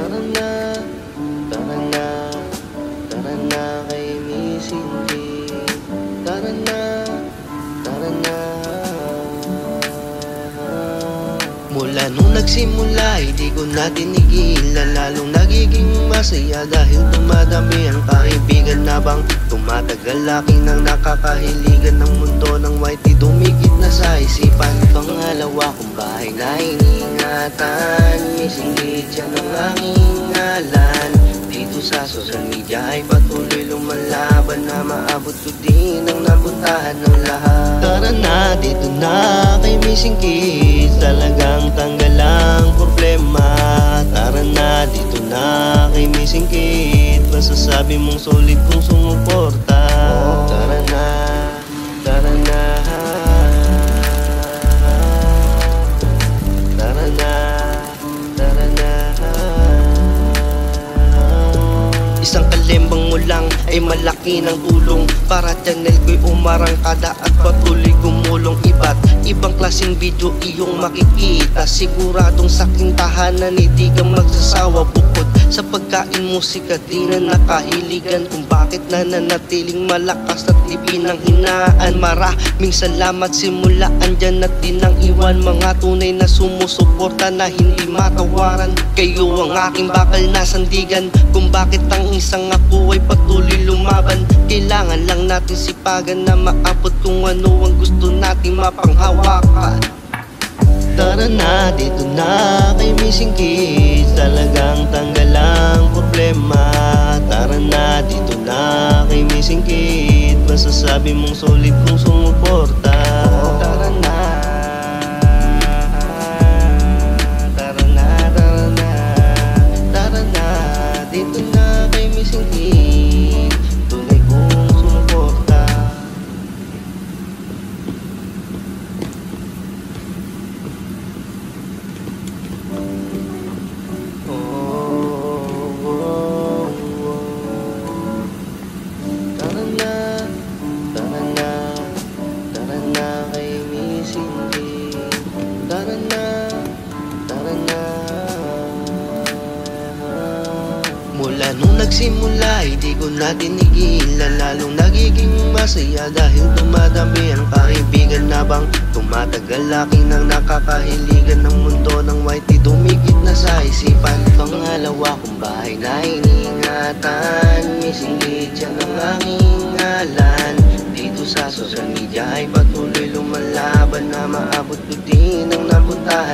Tara na, tara na, tara na kay Miss Cindy. Tara na, tara na. Mula nung nagsimula, hindi ko na tinigilan. Lalong nagiging masaya dahil dumadami ang kaibigan. Habang tumatagal, aking nang nakakahiligan ng mundo ng whitey dumikit na sa isipan. Pangalawa kong bahay na iningatan, missing dyan ang aking ngalan. Dito sa social media ay patuloy lumalaban na maabot ko din ang napuntahan ng lahat. Tara na, dito na kay Missing Kids, talagang tanggal ang problema. Tara na, dito na kay Missing Kids, masasabi mong solid kung sumuporta. Tara na, tara na, tara na, tara na. Isang kalembang mo lang ay malaki ng tulong para channel ko'y umarangkada at patuloy gumulong. Iba't ibang klaseng video iyong makikita, siguradong sa aking tahanan hindi ka magsasawa. Bukod sa pagkain, musika din na nakahiligan, kung bakit nananatiling malakas at di pinanghinaan. Maraming salamat, simula andyan at di nang iwan, mga tunay na sumusuporta na hindi matawaran. Kayo ang aking bakal na sandigan, kung bakit ang isang ako ay patuloy lumaban. Kailangan lang natin sipagan na maabot kung ano ang gusto nating mapanghawakan. Tara na, dito na kay Missing Kids, talagang tanggal ang problema. Tara na, dito na kay Missing Kids, masasabi mong solid kung sumuporta. Tara na, tara na, tara na, tara na, dito na kay Missing Kids, tunay kung sumuporta. Tara na, tara na, tara na kay Miss Cindy. Tara na, tara na. Mula nung nagsimula, hindi ko na tinigilan. Lalong nagiging masaya dahil dumadami ang kaibigan. Habang tumatagal, aking nang nakakahiligan ng mundo ng whitey dumikit na sa isipan. Pangalawa kong bahay na iningatan, missing dyan ang aking ngalan. Dito sa social media ay patuloy lumalaban na maabot ko din ang napuntahan